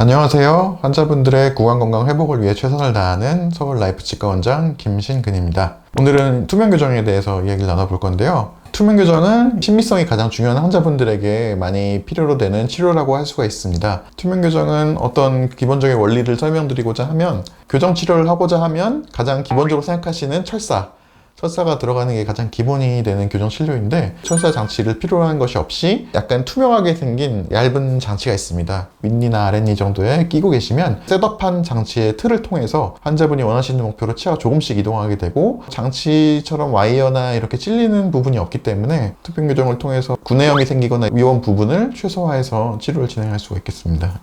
안녕하세요. 환자분들의 구강건강 회복을 위해 최선을 다하는 서울라이프치과 원장 김신근입니다. 오늘은 투명교정에 대해서 이야기를 나눠볼 건데요. 투명교정은 친밀성이 가장 중요한 환자분들에게 많이 필요로 되는 치료라고 할 수가 있습니다. 투명교정은 어떤 기본적인 원리를 설명드리고자 하면, 교정 치료를 하고자 하면 가장 기본적으로 생각하시는 철사가 들어가는 게 가장 기본이 되는 교정 치료인데, 철사 장치를 필요로 하는 것이 없이 약간 투명하게 생긴 얇은 장치가 있습니다. 윗니 아랫니 정도에 끼고 계시면 셋업한 장치의 틀을 통해서 환자분이 원하시는 목표로 치아가 조금씩 이동하게 되고, 장치처럼 와이어나 이렇게 찔리는 부분이 없기 때문에 투명 교정을 통해서 구내염이 생기거나 위험 부분을 최소화해서 치료를 진행할 수가 있겠습니다.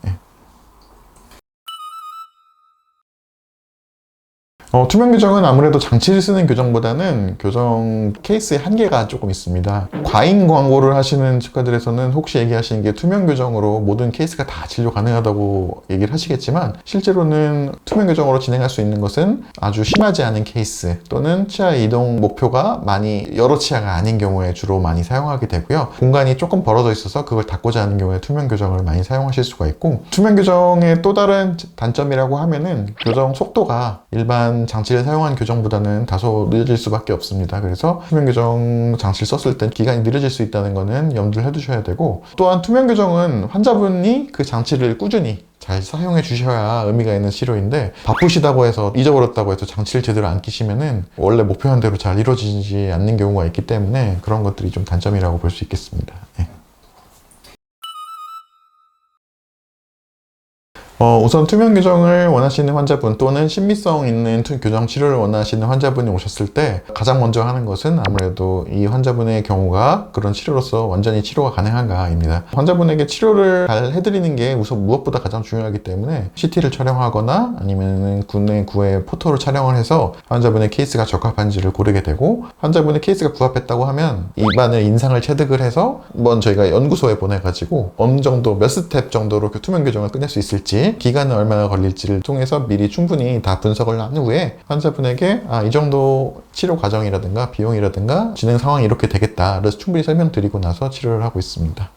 투명 교정은 아무래도 장치를 쓰는 교정보다는 교정 케이스의 한계가 조금 있습니다. 과잉 광고를 하시는 치과들에서는 혹시 얘기하시는 게 투명 교정으로 모든 케이스가 다 진료 가능하다고 얘기를 하시겠지만, 실제로는 투명 교정으로 진행할 수 있는 것은 아주 심하지 않은 케이스 또는 치아 이동 목표가 많이 여러 치아가 아닌 경우에 주로 많이 사용하게 되고요. 공간이 조금 벌어져 있어서 그걸 닫고자 하는 경우에 투명 교정을 많이 사용하실 수가 있고, 투명 교정의 또 다른 단점이라고 하면은 교정 속도가 일반 장치를 사용한 교정보다는 다소 늦어질 수밖에 없습니다. 그래서 투명 교정 장치를 썼을 땐 기간이 느려질 수 있다는 거는 염두를 해두셔야 되고, 또한 투명 교정은 환자분이 그 장치를 꾸준히 잘 사용해 주셔야 의미가 있는 치료인데, 바쁘시다고 해서 잊어버렸다고 해서 장치를 제대로 안 끼시면은 원래 목표한 대로 잘 이루어지지 않는 경우가 있기 때문에 그런 것들이 좀 단점이라고 볼 수 있겠습니다. 우선 투명 교정을 원하시는 환자분 또는 친밀성 있는 교정 치료를 원하시는 환자분이 오셨을 때 가장 먼저 하는 것은 아무래도 이 환자분의 경우가 그런 치료로서 완전히 치료가 가능한가입니다. 환자분에게 치료를 잘 해드리는 게 우선 무엇보다 가장 중요하기 때문에 CT를 촬영하거나 아니면 구내 구에 포토를 촬영을 해서 환자분의 케이스가 적합한지를 고르게 되고, 환자분의 케이스가 부합했다고 하면 입안을 인상을 체득을 해서 한번 저희가 연구소에 보내가지고 어느 정도 몇 스텝 정도로 투명 교정을 끝낼 수 있을지, 기간은 얼마나 걸릴지를 통해서 미리 충분히 다 분석을 한 후에 환자분에게 이 정도 치료 과정이라든가 비용이라든가 진행 상황이 이렇게 되겠다, 그래서 충분히 설명드리고 나서 치료를 하고 있습니다.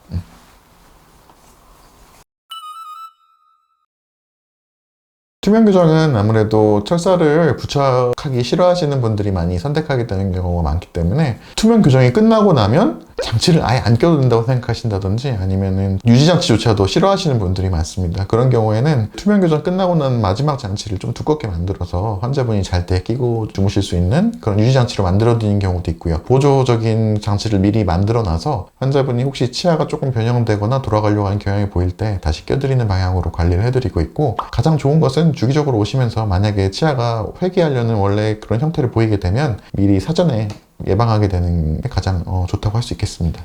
투명 교정은 아무래도 철사를 부착하기 싫어하시는 분들이 많이 선택하게 되는 경우가 많기 때문에, 투명 교정이 끝나고 나면 장치를 아예 안 껴도 된다고 생각하신다든지 아니면은 유지장치조차도 싫어하시는 분들이 많습니다. 그런 경우에는 투명 교정 끝나고 난 마지막 장치를 좀 두껍게 만들어서 환자분이 잘 때 끼고 주무실 수 있는 그런 유지장치로 만들어 드리는 경우도 있고요. 보조적인 장치를 미리 만들어 놔서 환자분이 혹시 치아가 조금 변형되거나 돌아가려고 하는 경향이 보일 때 다시 껴드리는 방향으로 관리를 해드리고 있고, 가장 좋은 것은 주기적으로 오시면서 만약에 치아가 회귀하려는 원래 그런 형태를 보이게 되면 미리 사전에 예방하게 되는 게 가장 좋다고 할 수 있겠습니다.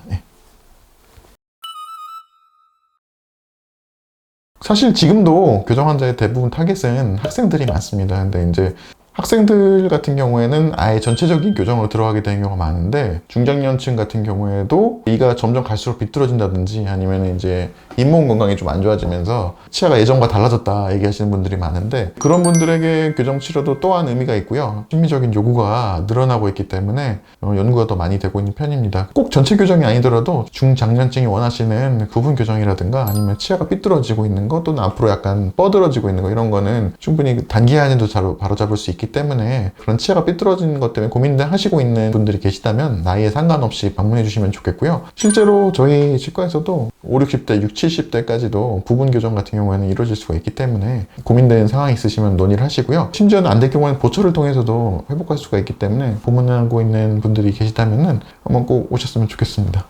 사실 지금도 교정 환자의 대부분 타겟은 학생들이 많습니다. 근데 이제 학생들 같은 경우에는 아예 전체적인 교정으로 들어가게 되는 경우가 많은데, 중장년층 같은 경우에도 이가 점점 갈수록 비뚤어진다든지 아니면 이제 잇몸 건강이 좀 안 좋아지면서 치아가 예전과 달라졌다 얘기하시는 분들이 많은데, 그런 분들에게 교정 치료도 또한 의미가 있고요. 심리적인 요구가 늘어나고 있기 때문에 연구가 더 많이 되고 있는 편입니다. 꼭 전체 교정이 아니더라도 중장년층이 원하시는 부분 교정이라든가 아니면 치아가 삐뚤어지고 있는 거 또는 앞으로 약간 뻗어지고 있는 거, 이런 거는 충분히 단기간에도 바로잡을 수 있기 때문에, 그런 치아가 삐뚤어지는 것 때문에 고민을 하시고 있는 분들이 계시다면 나이에 상관없이 방문해 주시면 좋겠고요. 실제로 저희 치과에서도 5, 60대, 60, 70대까지도 부분 교정 같은 경우에는 이루어질 수가 있기 때문에 고민되는 상황이 있으시면 논의를 하시고요. 심지어는 안 될 경우에는 보초를 통해서도 회복할 수가 있기 때문에 고민하고 있는 분들이 계시다면 한번 꼭 오셨으면 좋겠습니다.